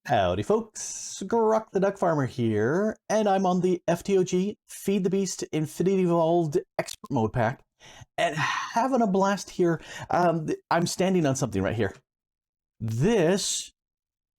Howdy folks, Grok the DuckFarmer here, and I'm on the FTOG Feed the Beast Infinity Evolved Expert Mode Pack, and having a blast here. I'm standing on something right here. This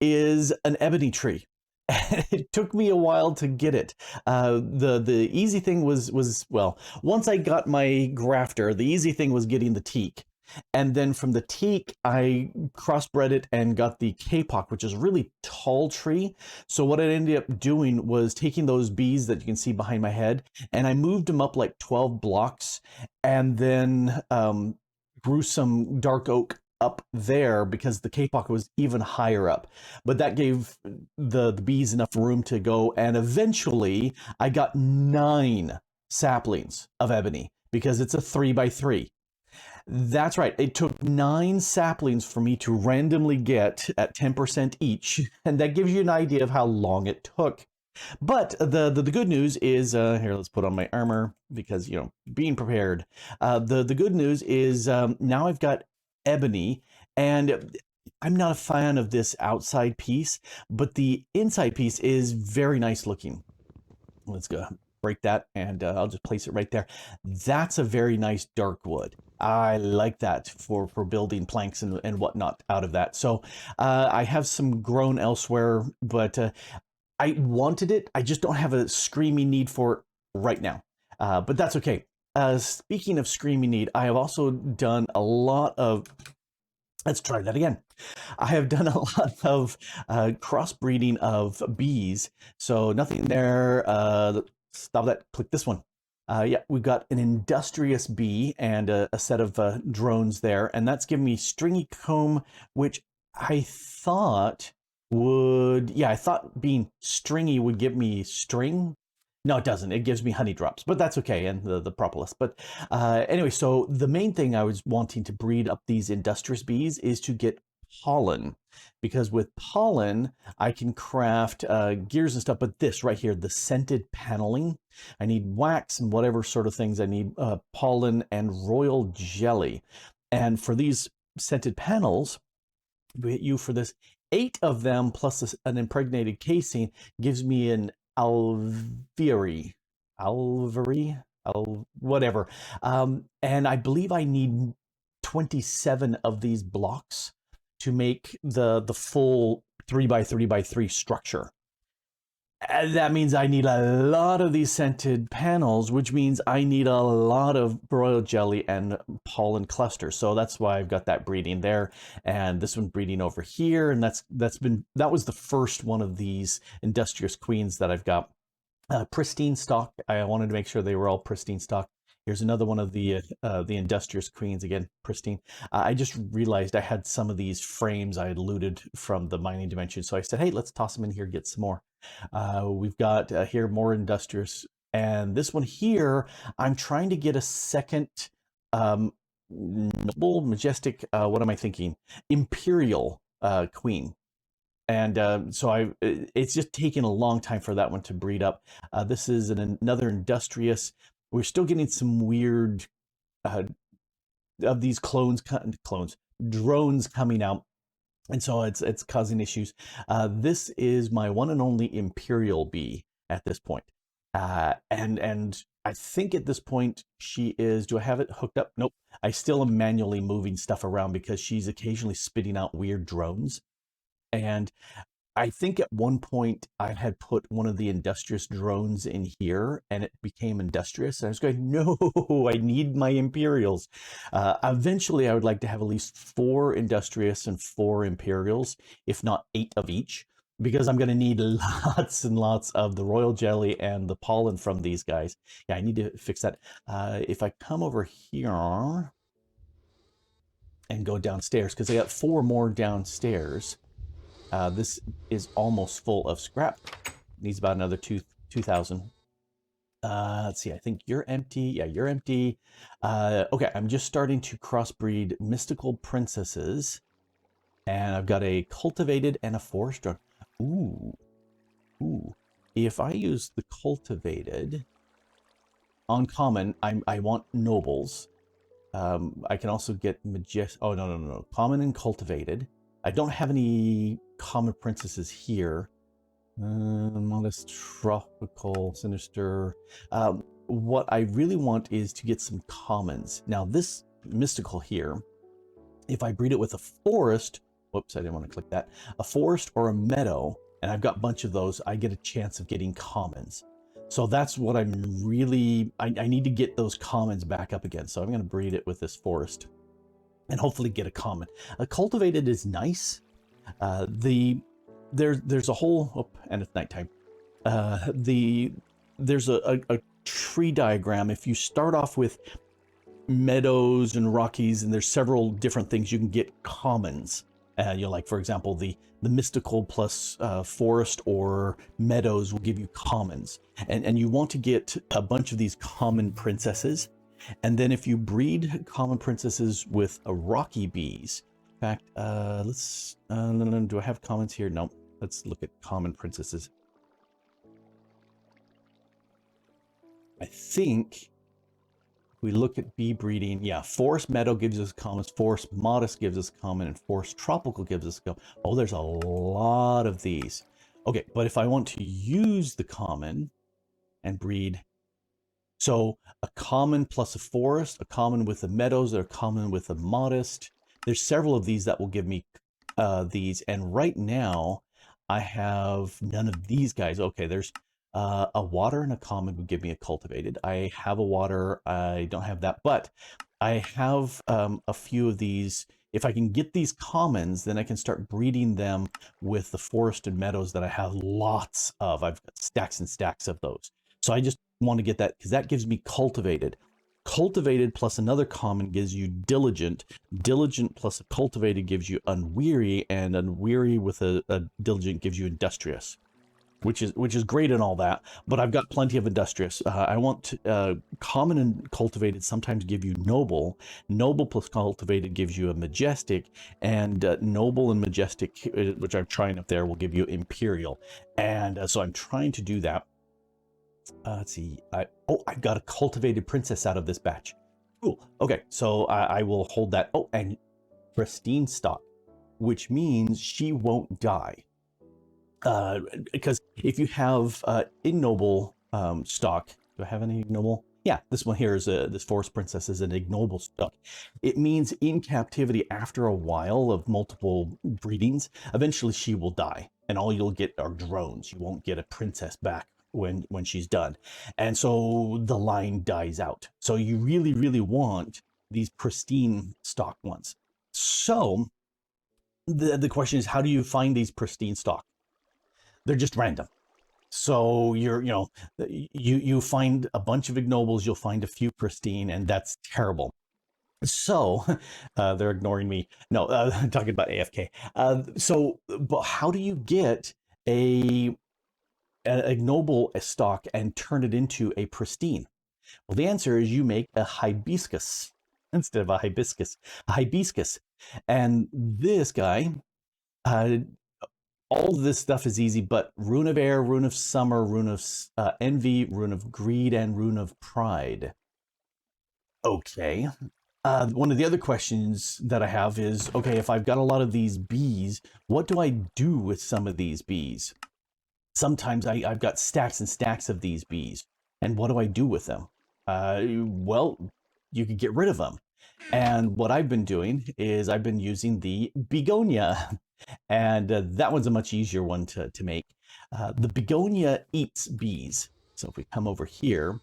is an ebony tree. It took me a while to get it. The easy thing was well, once I got my grafter, the easy thing was getting the teak. And then from the teak, I crossbred it and got the kapok, which is a really tall tree. So what I ended up doing was taking those bees that you can see behind my head, and I moved them up like 12 blocks, and then grew some dark oak up there because the kapok was even higher up. But that gave the bees enough room to go, and eventually I got 9 saplings of ebony because it's a 3x3. That's right. It took 9 saplings for me to randomly get at 10% each, and that gives you an idea of how long it took. But the good news is, here, let's put on my armor because, you know, being prepared. The good news is now I've got ebony, and I'm not a fan of this outside piece, but the inside piece is very nice looking. Let's go break that, and I'll just place it right there. That's a very nice dark wood. I like that for building planks and whatnot out of that. So I have some grown elsewhere, but I wanted it. I just don't have a screaming need for it right now. But that's okay. Speaking of screaming need, I have also done a lot of, let's try that again. I have done a lot of crossbreeding of bees. So nothing there. Stop that. Click this one. Yeah, we've got an industrious bee and a set of drones there, and that's giving me stringy comb, which I thought would, yeah, I thought being stringy would give me string. No, it doesn't. It gives me honey drops, but that's okay, and the propolis. But anyway, so the main thing I was wanting to breed up these industrious bees is to get pollen, because with pollen I can craft gears and stuff. But this right here, the scented paneling, I need wax and whatever sort of things I need, pollen and royal jelly. And for these scented panels, we hit you for this 8 of them plus an impregnated casing gives me an alvery, whatever. And I believe I need 27 of these blocks to make the full 3x3x3 structure. And that means I need a lot of these scented panels, which means I need a lot of royal jelly and pollen clusters. So that's why I've got that breeding there, and this one breeding over here. And that was the first one of these industrious queens that I've got. Pristine stock. I wanted to make sure they were all pristine stock. Here's another one of the industrious queens, again, pristine. I just realized I had some of these frames I had looted from the mining dimension. So I said, hey, let's toss them in here, get some more. We've got here more industrious. And this one here, I'm trying to get a second noble, majestic, what am I thinking? Imperial queen. And so it's just taken a long time for that one to breed up. This is another industrious. We're still getting some weird of these drones coming out, and so it's causing issues. This is my one and only Imperial bee at this point, and I think at this point she is. Do I have it hooked up? Nope. I still am manually moving stuff around because she's occasionally spitting out weird drones, and I think at one point I had put one of the industrious drones in here and it became industrious. And I was going, no, I need my Imperials. Eventually I would like to have at least 4 industrious and 4 Imperials, if not 8 of each, because I'm going to need lots and lots of the royal jelly and the pollen from these guys. Yeah, I need to fix that. If I come over here and go downstairs, because I got 4 more downstairs. This is almost full of scrap. Needs about another 2,000. Let's see, I think you're empty. Yeah, you're empty. Okay, I'm just starting to crossbreed mystical princesses. And I've got a cultivated and a forest drone. Ooh. If I use the cultivated on common, I want nobles. I can also get majestic. Oh, no. Common and cultivated. I don't have any common princesses here. Modest, tropical, sinister. What I really want is to get some commons. Now this mystical here, if I breed it with a forest, whoops, I didn't want to click that, a forest or a meadow, and I've got a bunch of those, I get a chance of getting commons. So that's what I'm really, I need to get those commons back up again. So I'm going to breed it with this forest and hopefully get a common. A cultivated is nice. There's a whole, oh, and it's nighttime. There's a tree diagram. If you start off with meadows and rockies, and there's several different things you can get commons. Like, for example, the mystical plus forest or meadows will give you commons, and you want to get a bunch of these common princesses, and then if you breed common princesses with a rocky bees. In fact, let's do I have commons here? No. Let's look at common princesses. I think we look at bee breeding. Yeah, forest meadow gives us commons, forest modest gives us common, and forest tropical gives us common. Oh, there's a lot of these. Okay, but if I want to use the common and breed, so a common plus a forest, a common with the meadows, or a common with a modest. There's several of these that will give me these, and right now I have none of these guys. Okay, there's a water and a common would give me a cultivated. I have a water, I don't have that, but I have a few of these. If I can get these commons, then I can start breeding them with the forest and meadows that I have lots of. I've got stacks and stacks of those. So I just want to get that because that gives me cultivated. Cultivated plus another common gives you diligent. Diligent plus a cultivated gives you unweary, and unweary with a diligent gives you industrious, which is great and all that. But I've got plenty of industrious. I want common and cultivated sometimes give you noble. Noble plus cultivated gives you a majestic, and noble and majestic, which I'm trying up there, will give you imperial. And so I'm trying to do that. Let's see. I've got a cultivated princess out of this batch. Cool. Okay, so I will hold that. Oh, and pristine stock, which means she won't die. Because if you have ignoble stock, do I have any ignoble? Yeah, this one here is this forest princess is an ignoble stock. It means in captivity after a while of multiple breedings, eventually she will die, and all you'll get are drones. You won't get a princess back when she's done, and so the line dies out. So you really, really want these pristine stock ones. So the question is, how do you find these pristine stock? They're just random. So you find a bunch of ignobles, you'll find a few pristine, and that's terrible. So they're ignoring me. No, I'm talking about AFK. But how do you get an ignoble stock and turn it into a pristine? Well, the answer is you make a hibiscus instead of a hibiscus. A hibiscus, and this guy. All of this stuff is easy, but rune of air, rune of summer, rune of envy, rune of greed, and rune of pride. Okay. One of the other questions that I have is, okay, if I've got a lot of these bees, what do I do with some of these bees? Sometimes I've got stacks and stacks of these bees, and what do I do with them? Well, you could get rid of them. And what I've been doing is I've been using the begonia. And that one's a much easier one to make. The begonia eats bees. So if we come over here,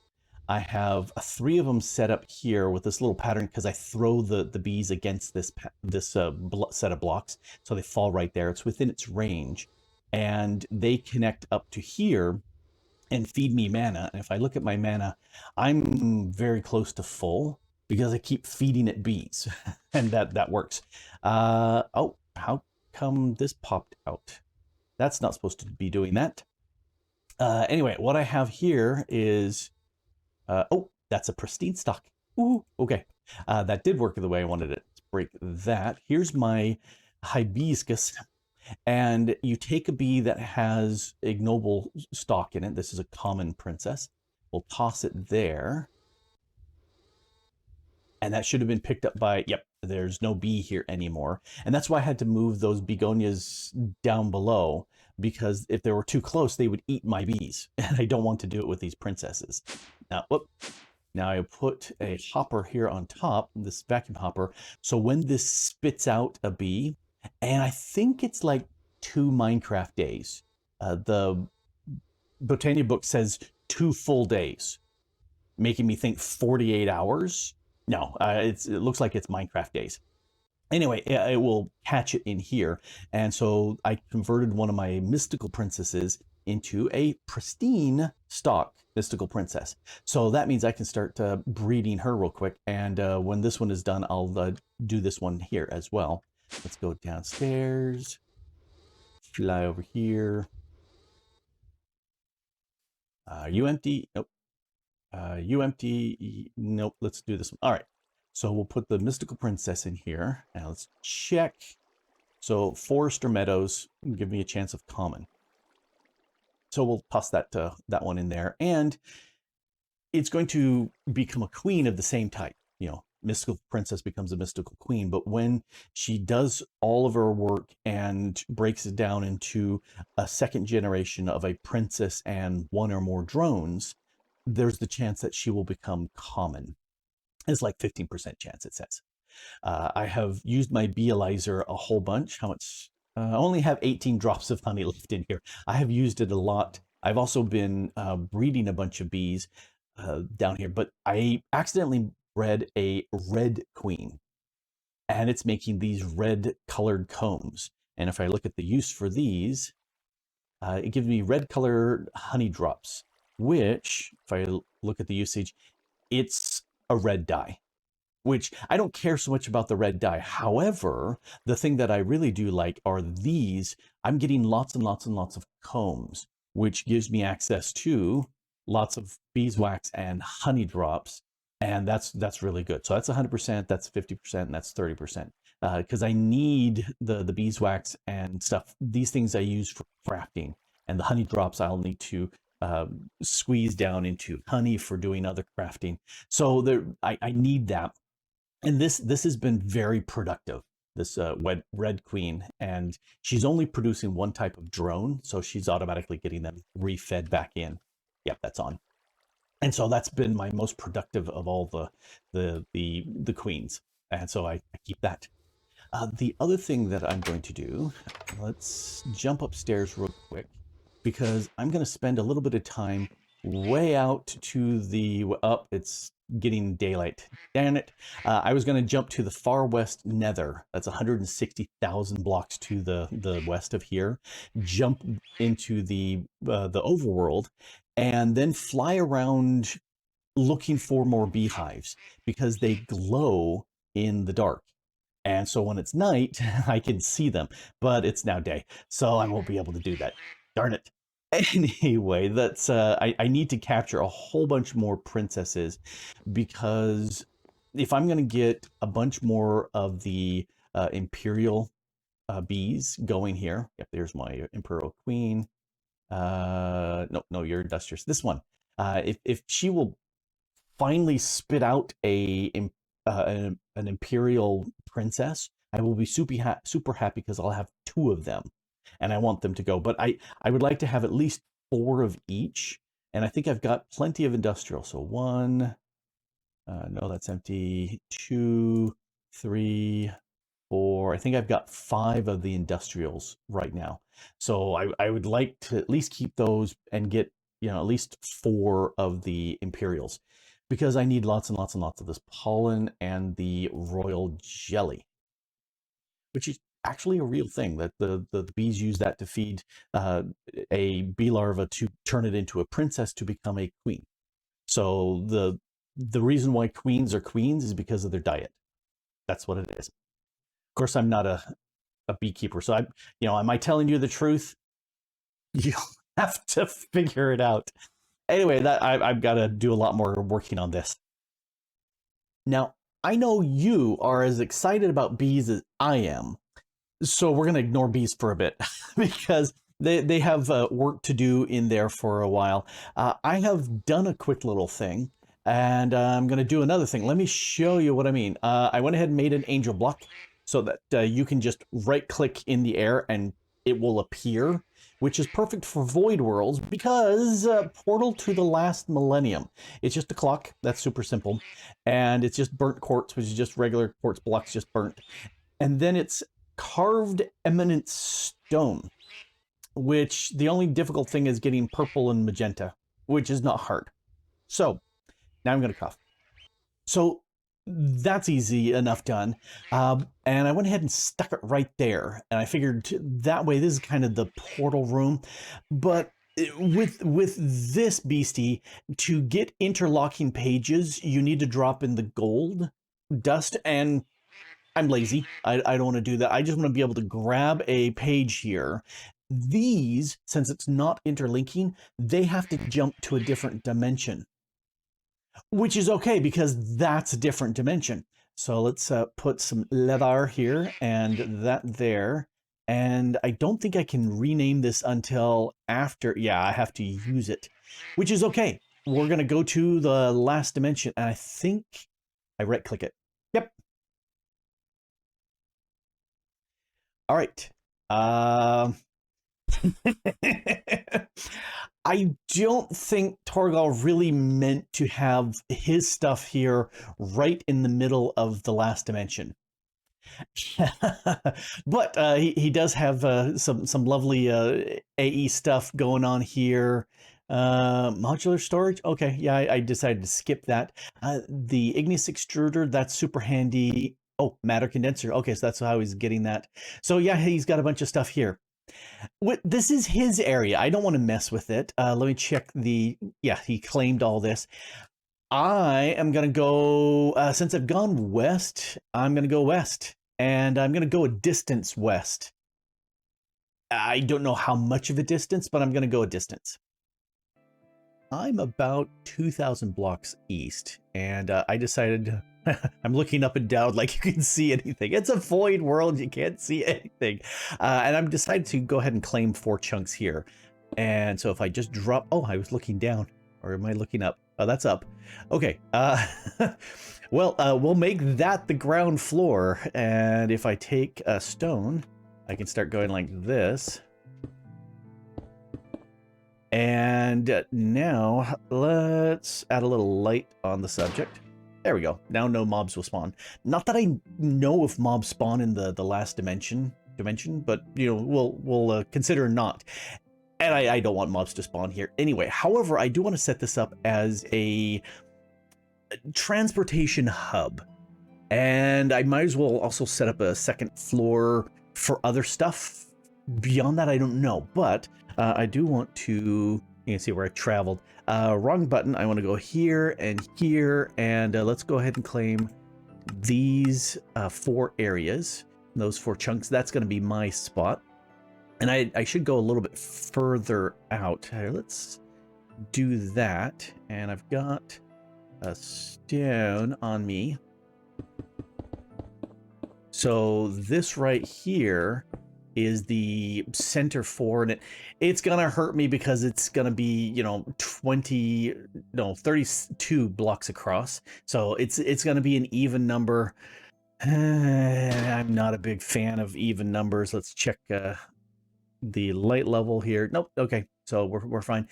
I have 3 of them set up here with this little pattern because I throw the bees against this set of blocks. So they fall right there. It's within its range. And they connect up to here and feed me mana. And if I look at my mana, I'm very close to full because I keep feeding it bees. And that works. Oh, how come this popped out? That's not supposed to be doing that. Anyway, what I have here is, oh, that's a pristine stock. Ooh, okay. That did work the way I wanted it. Let's break that. Here's my hibiscus. And you take a bee that has ignoble stock in it. This is a common princess. We'll toss it there. And that should have been picked up by, yep, there's no bee here anymore. And that's why I had to move those begonias down below, because if they were too close, they would eat my bees. And I don't want to do it with these princesses. Now, whoop. Now I put a hopper here on top, this vacuum hopper. So when this spits out a bee, and I think it's like 2 Minecraft days. The Botania book says 2 full days, making me think 48 hours. No, it looks like it's Minecraft days. Anyway, it will catch it in here. And so I converted one of my mystical princesses into a pristine stock mystical princess. So that means I can start breeding her real quick. And when this one is done, I'll do this one here as well. Let's go downstairs, fly over here. You empty? Nope. You empty? Nope. Let's do this one. All right. So we'll put the mystical princess in here. Now let's check. So forest or meadows give me a chance of common. So we'll toss that one in there, and it's going to become a queen of the same type. You know, mystical princess becomes a mystical queen, but when she does all of her work and breaks it down into a second generation of a princess and 1 or more drones, there's the chance that she will become common. It's like 15% chance, it says. I have used my beealizer a whole bunch. How much? I only have 18 drops of honey left in here. I have used it a lot. I've also been breeding a bunch of bees down here, but I accidentally bred a red queen, and it's making these red colored combs. And if I look at the use for these, it gives me red colored honey drops, which, if I look at the usage, it's a red dye, which I don't care so much about the red dye. However, the thing that I really do like are these. I'm getting lots and lots and lots of combs, which gives me access to lots of beeswax and honey drops. And that's really good. So that's 100%, that's 50%, and that's 30%. Because I need the beeswax and stuff. These things I use for crafting. And the honey drops I'll need to squeeze down into honey for doing other crafting. So I need that. And this has been very productive, this red queen, and she's only producing 1 type of drone, so she's automatically getting them refed back in. Yep, that's on. And so that's been my most productive of all the queens, and so I keep that. The other thing that I'm going to do, let's jump upstairs real quick, because I'm going to spend a little bit of time way out to the up. It's getting daylight. Damn it. I was going to jump to the far west nether. That's 160,000 blocks to the west of here. Jump into the overworld, and then fly around looking for more beehives, because they glow in the dark. And so when it's night, I can see them, but it's now day, so I won't be able to do that. Darn it. Anyway, that's I need to capture a whole bunch more princesses, because if I'm going to get a bunch more of the imperial bees going here. Yep, there's my imperial queen. No, you're industrious. This one, if she will finally spit out an imperial princess, I will be super happy, because I'll have 2 of them, and I want them to go. But I would like to have at least 4 of each, and I think I've got plenty of industrial. So 1, no, that's empty. 2, 3, 4. I think I've got 5 of the industrials right now. So I would like to at least keep those and get, at least 4 of the imperials, because I need lots and lots and lots of this pollen and the royal jelly, which is actually a real thing, that the bees use that to feed a bee larva to turn it into a princess to become a queen. So the reason why queens are queens is because of their diet. That's what it is. Of course, I'm not a beekeeper, so am I telling you the truth? You'll have to figure it out. Anyway, that I've got to do a lot more working on this. Now, I know you are as excited about bees as I am, so we're going to ignore bees for a bit, because they have work to do in there for a while. I have done a quick little thing, And I'm going to do another thing. Let me show you what I mean. I went ahead and made an angel block so that you can just right click in the air and it will appear, which is perfect for void worlds because Portal to the Last Millennium. It's just a clock. That's super simple. And it's just burnt quartz, which is just regular quartz blocks, just burnt. And then it's carved eminent stone, which the only difficult thing is getting purple and magenta, which is not hard. So now I'm going to cough. So that's easy enough done. And I went ahead and stuck it right there. And I figured that way, this is kind of the portal room. But with this beastie, to get interlocking pages, you need to drop in the gold dust. And I'm lazy. I don't want to do that. I just want to be able to grab a page here. These, since it's not interlinking, they have to jump to a different dimension, which is okay because that's a different dimension. So let's put some leather here and that there. And I don't think I can rename this until after. Yeah, I have to use it, which is okay. We're going to go to the last dimension. And I think I right click it. Yep. All right. I don't think Torgal really meant to have his stuff here right in the middle of the last dimension. But he does have some lovely AE stuff going on here. Modular storage. Okay, yeah, I decided to skip that. The igneous extruder, that's super handy. Oh, matter condenser. Okay, so that's how he's getting that. So yeah, he's got a bunch of stuff here. This is his area. I don't want to mess with it. Let me check the... Yeah, he claimed all this. I am going to go... since I've gone west, I'm going to go west. And I'm going to go a distance west. I don't know how much of a distance, but I'm going to go a distance. I'm about 2,000 blocks east. And I decided... I'm looking up and down like you can see anything. It's a void world. You can't see anything. And I've decided to go ahead and claim 4 chunks here. And so if I just drop... Oh, I was looking down. Or am I looking up? Oh, that's up. Okay. Well, we'll make that the ground floor. And if I take a stone, I can start going like this. And now let's add a little light on the subject. There we go. Now no mobs will spawn. Not that I know if mobs spawn in the last dimension, but you know, we'll consider not. And I don't want mobs to spawn here anyway. However, I do want to set this up as a transportation hub. And I might as well also set up a second floor for other stuff. Beyond that, I don't know. But I do want to... You can see where I traveled. Wrong button. I want to go here, and let's go ahead and claim these 4 areas. Those 4 chunks. That's going to be my spot. And I should go a little bit further out. Let's do that. And I've got a stone on me. So this right here is the center for, and it's gonna hurt me because it's gonna be, you know, 32 blocks across. So it's gonna be an even number. I'm not a big fan of even numbers. Let's check the light level here. Nope. Okay, so we're fine.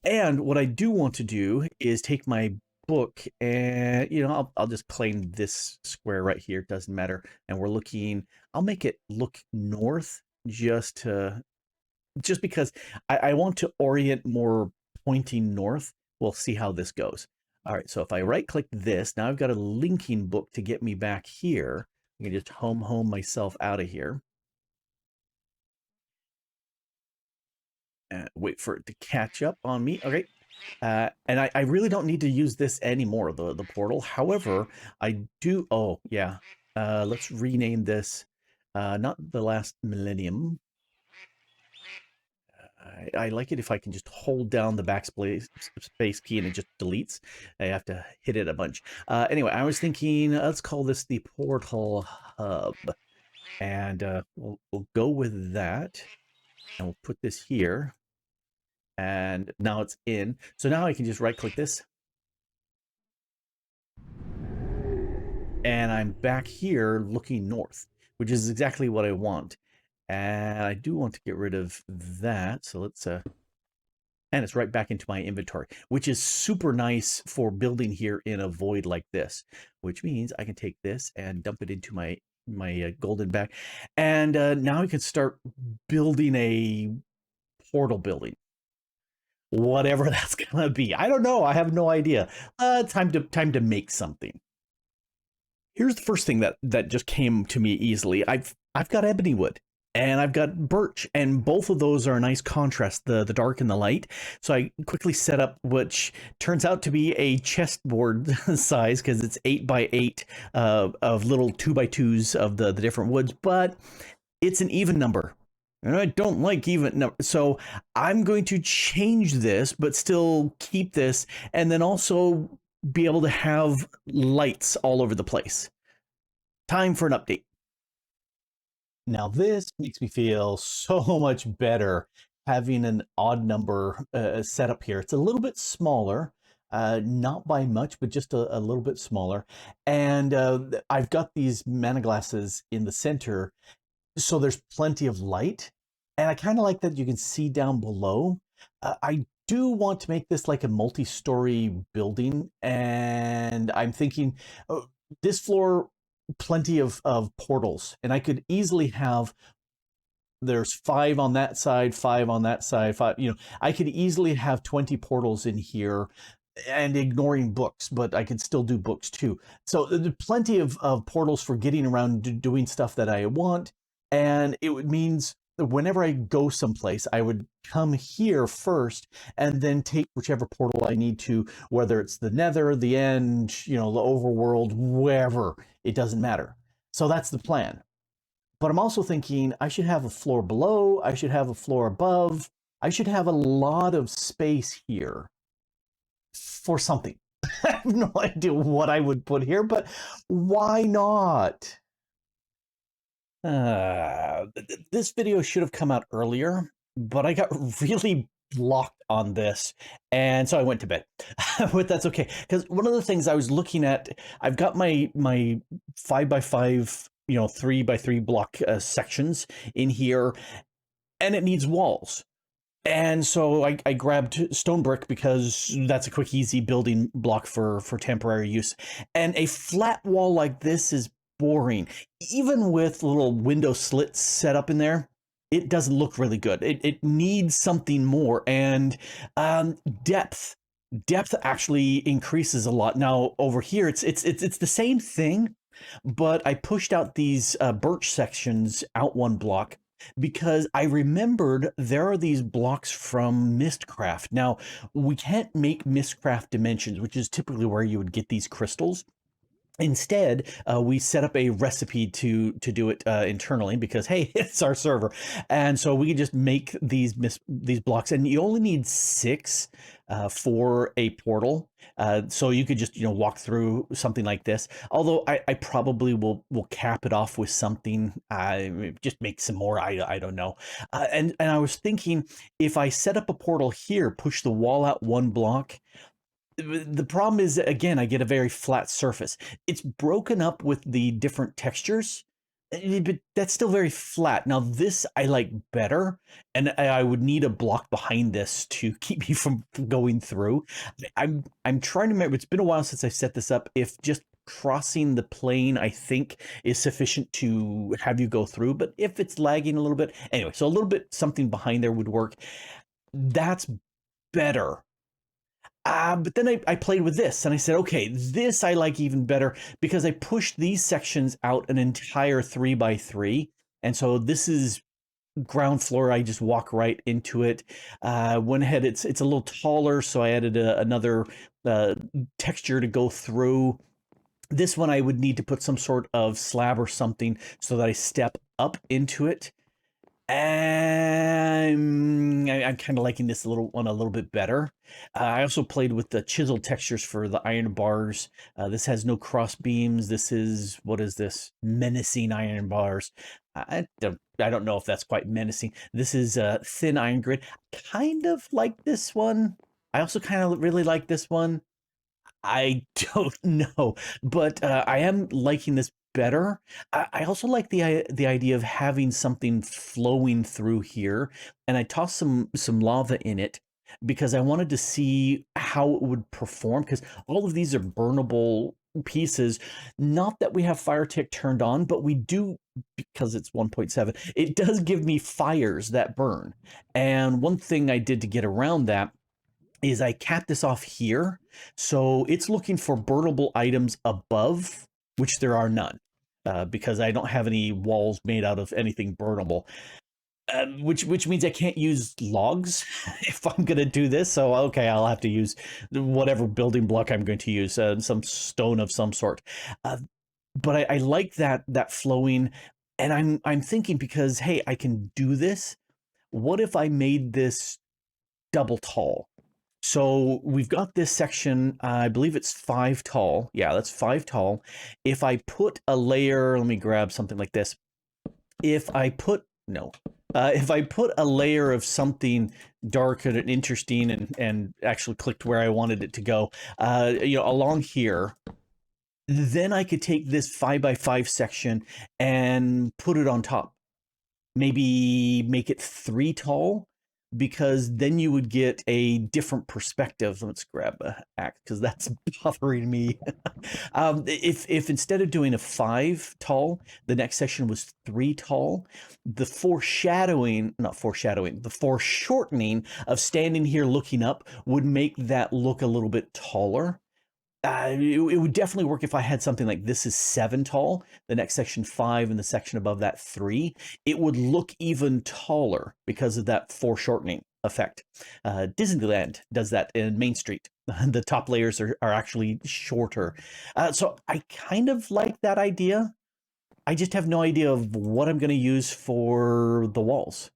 And what I do want to do is take my book and, you know, I'll just claim this square right here. It doesn't matter. And we're looking... I'll make it look north just because I want to orient more pointing north. We'll see how this goes. All right, so if I right click this, now I've got a linking book to get me back here. I can just home myself out of here. Wait for it to catch up on me. Okay. And I really don't need to use this anymore, the portal. However, I do... Oh, yeah. Let's rename this. Not the last millennium. I like it if I can just hold down the backspace key and it just deletes. I have to hit it a bunch. Anyway, I was thinking, let's call this the portal hub. And we'll go with that. And we'll put this here. And now it's in. So now I can just right click this, and I'm back here looking north, which is exactly what I want. And I do want to get rid of that. So let's, and it's right back into my inventory, which is super nice for building here in a void like this, which means I can take this and dump it into my golden bag. And now I can start building a portal building. Whatever that's gonna be. I don't know. I have no idea. Time to make something. Here's the first thing that just came to me easily. I've got ebony wood and I've got birch, and both of those are a nice contrast, the dark and the light. So I quickly set up, which turns out to be a chestboard size because it's 8 by 8 of little 2 by 2s of the different woods, but it's an even number. And I don't like even numbers. So I'm going to change this, but still keep this, and then also be able to have lights all over the place. Time for an update. Now this makes me feel so much better having an odd number set up here. It's a little bit smaller, not by much, but just a little bit smaller. And I've got these mana glasses in the center, so there's plenty of light. And I kind of like that you can see down below. I do want to make this like a multi-story building, and I'm thinking this floor, plenty of portals, and I could easily have, there's 5 on that side, 5 on that side, 5, I could easily have 20 portals in here, and ignoring books, but I could still do books too. So there's plenty of portals for getting around doing stuff that I want, and it means whenever I go someplace, I would come here first and then take whichever portal I need to, whether it's the nether, the end, the overworld, wherever, it doesn't matter. So that's the plan. But I'm also thinking I should have a floor below, I should have a floor above, I should have a lot of space here for something. I have no idea what I would put here, but why not? This video should have come out earlier, but I got really blocked on this, and so I went to bed. But that's okay, because one of the things I was looking at, I've got my 5x5, 3x3 block sections in here, and it needs walls. And so I grabbed stone brick because that's a quick, easy building block for temporary use. And a flat wall like this is boring. Even with little window slits set up in there, it doesn't look really good. It needs something more. And depth actually increases a lot. Now over here, it's the same thing, but I pushed out these birch sections out one block, because I remembered there are these blocks from Mystcraft. Now, we can't make Mystcraft dimensions, which is typically where you would get these crystals. Instead, we set up a recipe to do it internally, because hey, it's our server, and so we can just make these blocks, and you only need 6 for a portal. So you could just walk through something like this. Although I probably will cap it off with something. Just make some more. I don't know. And I was thinking, if I set up a portal here, push the wall out 1 block. The problem is, again, I get a very flat surface. It's broken up with the different textures, but that's still very flat. Now this I like better, and I would need a block behind this to keep me from going through. I'm trying to remember. It's been a while since I set this up. If just crossing the plane, I think, is sufficient to have you go through, but if it's lagging a little bit, anyway, so a little bit something behind there would work. That's better. But then I played with this, and I said, okay, this I like even better, because I pushed these sections out an entire 3x3. And so this is ground floor. I just walk right into it. Went ahead, it's a little taller, so I added another texture to go through. This one I would need to put some sort of slab or something so that I step up into it. And I'm kind of liking this little one a little bit better. I also played with the chisel textures for the iron bars. This has no cross beams. This is, what is this? Menacing iron bars. I don't know if that's quite menacing. This is a thin iron grid. Kind of like this one. I also kind of really like this one. I don't know, but I am liking this better. I also like the idea of having something flowing through here, and I tossed some lava in it because I wanted to see how it would perform. Because all of these are burnable pieces. Not that we have fire tick turned on, but we do, because it's 1.7. It does give me fires that burn, and one thing I did to get around that is I capped this off here. So it's looking for burnable items above, which there are none, because I don't have any walls made out of anything burnable. Which means I can't use logs if I'm going to do this. So okay, I'll have to use whatever building block I'm going to use, some stone of some sort. But I like that flowing, and I'm thinking, because hey, I can do this. What if I made this double tall? So we've got this section, I believe it's 5 tall. Yeah, that's 5 tall. If I put a layer, let me grab something like this. If I put, no, if I put a layer of something dark and interesting, and actually clicked where I wanted it to go, along here, then I could take this 5 by 5 section and put it on top. Maybe make it 3 tall, because then you would get a different perspective. Let's grab a axe because that's bothering me. If instead of doing a 5 tall, the next section was 3 tall, the foreshortening of standing here looking up would make that look a little bit taller. It would definitely work if I had something like this is 7 tall, the next section 5, and the section above that 3. It would look even taller because of that foreshortening effect. Disneyland does that in Main Street. The top layers are actually shorter. So I kind of like that idea. I just have no idea of what I'm going to use for the walls.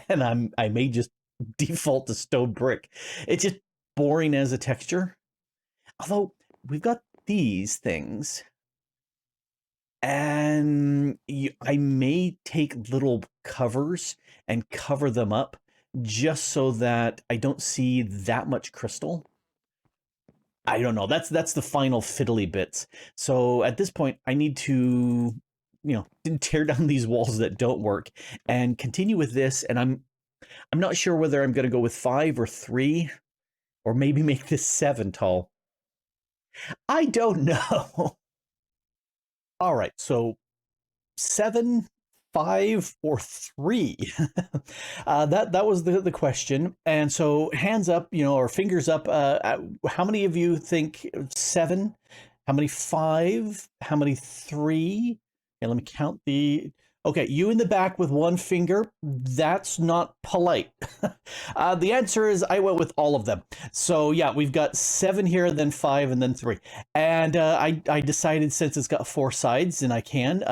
And I may just default to stone brick. It's just boring as a texture. Although we've got these things, and I may take little covers and cover them up just so that I don't see that much crystal. I don't know. That's the final fiddly bits. So at this point, I need to, tear down these walls that don't work and continue with this. And I'm not sure whether I'm going to go with 5 or 3, or maybe make this 7 tall. I don't know. All right, so 7, 5, or 3? That was the question. And so hands up, or fingers up. How many of you think 7? How many 5? How many 3? Okay, let me count the. Okay, you in the back with one finger. That's not polite. The answer is I went with all of them. So yeah, we've got 7 here, then 5, and then 3. And I decided, since it's got 4 sides, and I can,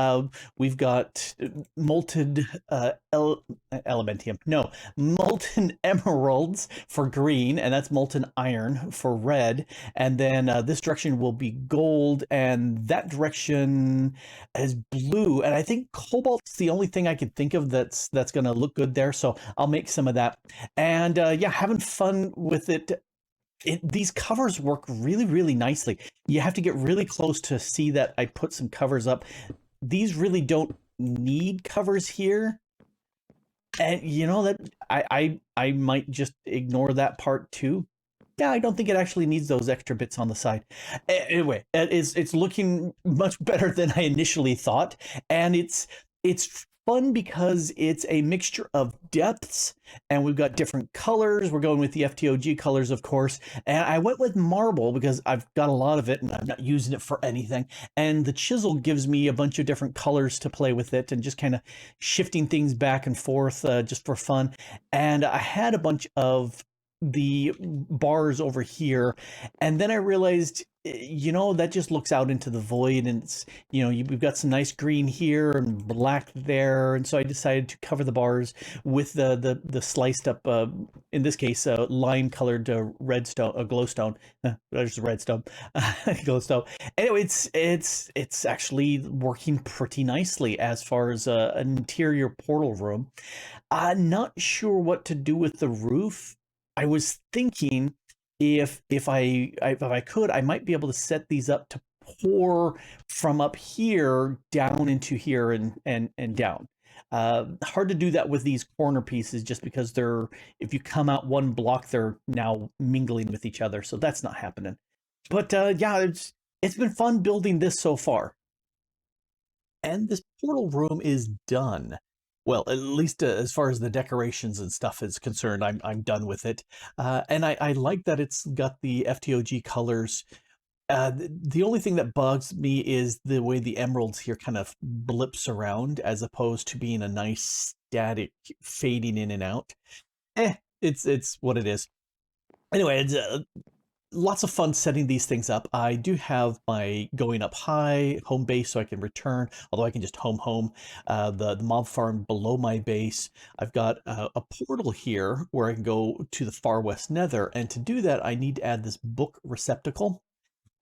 we've got molten elementium. No, molten emeralds for green, and that's molten iron for red. And then this direction will be gold, and that direction is blue. And I think cobalt's the only thing I can think of that's going to look good there. So I'll make some of that. And yeah, having fun with it. These covers work really, really nicely. You have to get really close to see that I put some covers up. These really don't need covers here. And that I might just ignore that part too. Yeah, I don't think it actually needs those extra bits on the side. Anyway, it's looking much better than I initially thought, and it's fun because it's a mixture of depths, and we've got different colors. We're going with the FTOG colors, of course, and I went with marble because I've got a lot of it and I'm not using it for anything, and the chisel gives me a bunch of different colors to play with it, and just kind of shifting things back and forth just for fun. And I had a bunch of the bars over here, and then I realized, that just looks out into the void, and it's, we've got some nice green here and black there, and so I decided to cover the bars with the sliced up, in this case, lime colored redstone, glowstone. There's the redstone, glowstone. Anyway, it's actually working pretty nicely as far as an interior portal room. I'm not sure what to do with the roof. I was thinking if I could, I might be able to set these up to pour from up here down into here and down. Hard to do that with these corner pieces just because they're, if you come out one block, they're now mingling with each other. So that's not happening. But yeah, it's been fun building this so far. And this portal room is done. Well, at least as far as the decorations and stuff is concerned, I'm done with it. And I like that it's got the FTOG colors. The only thing that bugs me is the way the emeralds here kind of blips around as opposed to being a nice static fading in and out. It's what it is. Anyway, it's lots of fun setting these things up. I do have my going up high home base so I can return, although I can just home. The mob farm below my base. I've got a portal here where I can go to the far west nether. And to do that, I need to add this book receptacle.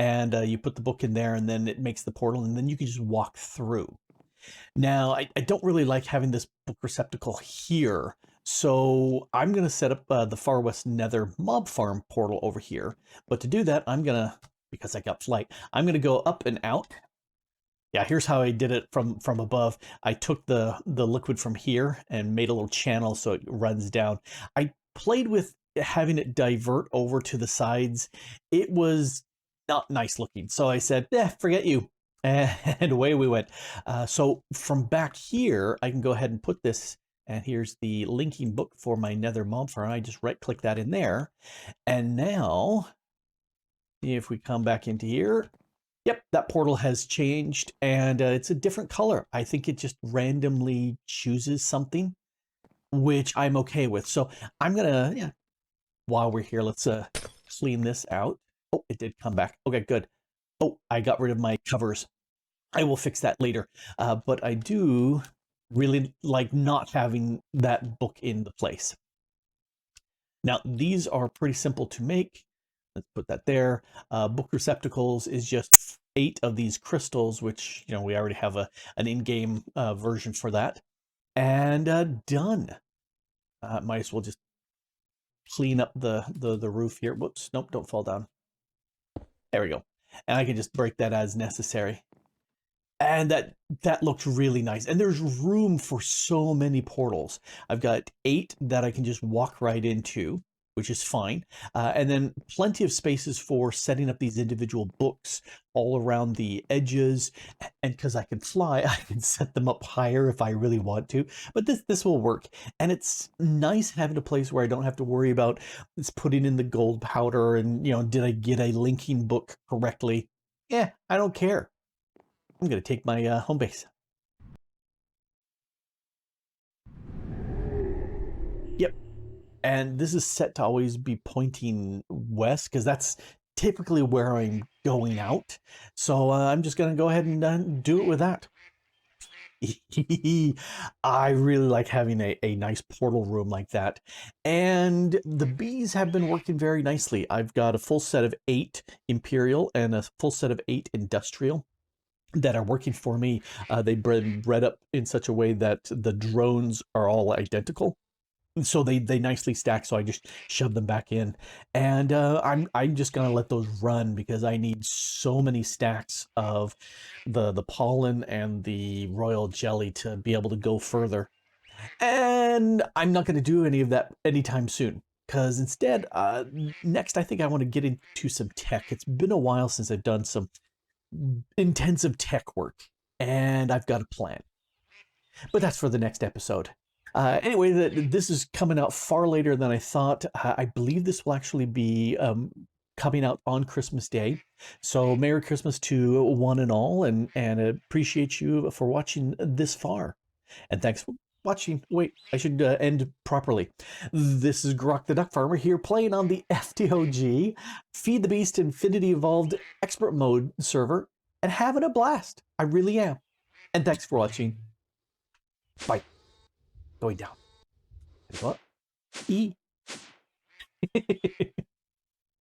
And you put the book in there and then it makes the portal and then you can just walk through. Now, I don't really like having this book receptacle here. So I'm going to set up the Far West Nether mob farm portal over here. But to do that, I'm going to, because I got flight, I'm going to go up and out. Yeah, here's how I did it from above. I took the liquid from here and made a little channel so it runs down. I played with having it divert over to the sides. It was not nice looking. So I said, forget you. And away we went. So from back here, I can go ahead and put this, and here's the linking book for my nether mob farm. I just right click that in there. And now, if we come back into here, yep, that portal has changed and it's a different color. I think it just randomly chooses something, which I'm okay with. So I'm gonna, yeah, while we're here, let's clean this out. Oh, it did come back. Okay, good. Oh, I got rid of my covers. I will fix that later. But I do really like not having that book in the place. Now, these are pretty simple to make. Let's put that there. Book receptacles is just 8 of these crystals, which, you know, we already have an in-game version for that. And done. Might as well just clean up the roof here. Whoops, nope, don't fall down. There we go. And I can just break that as necessary. And that looks really nice. And there's room for so many portals. I've got 8 that I can just walk right into, which is fine. And then plenty of spaces for setting up these individual books all around the edges. And because I can fly, I can set them up higher if I really want to. But this will work. And it's nice having a place where I don't have to worry about this putting in the gold powder and, you know, did I get a linking book correctly? Yeah, I don't care. I'm going to take my home base. Yep. And this is set to always be pointing west because that's typically where I'm going out. So I'm just going to go ahead and do it with that. I really like having a nice portal room like that. And the bees have been working very nicely. I've got a full set of 8 Imperial and a full set of 8 Industrial that are working for me. They've been bred up in such a way that the drones are all identical. So they nicely stack, so I just shove them back in. And I'm just gonna let those run because I need so many stacks of the pollen and the royal jelly to be able to go further. And I'm not gonna do any of that anytime soon. Because instead, next I think I want to get into some tech. It's been a while since I've done some intensive tech work, and I've got a plan. But that's for the next episode. Anyway, this is coming out far later than I thought. I believe this will actually be coming out on Christmas Day. So Merry Christmas to one and all, and appreciate you for watching this far. And thanks for watching. Wait, I should end properly. This is Grok the Duck Farmer here playing on the FTOG Feed the Beast Infinity Evolved Expert Mode server and having a blast. I really am. And thanks for watching. Bye. Going down. What? E.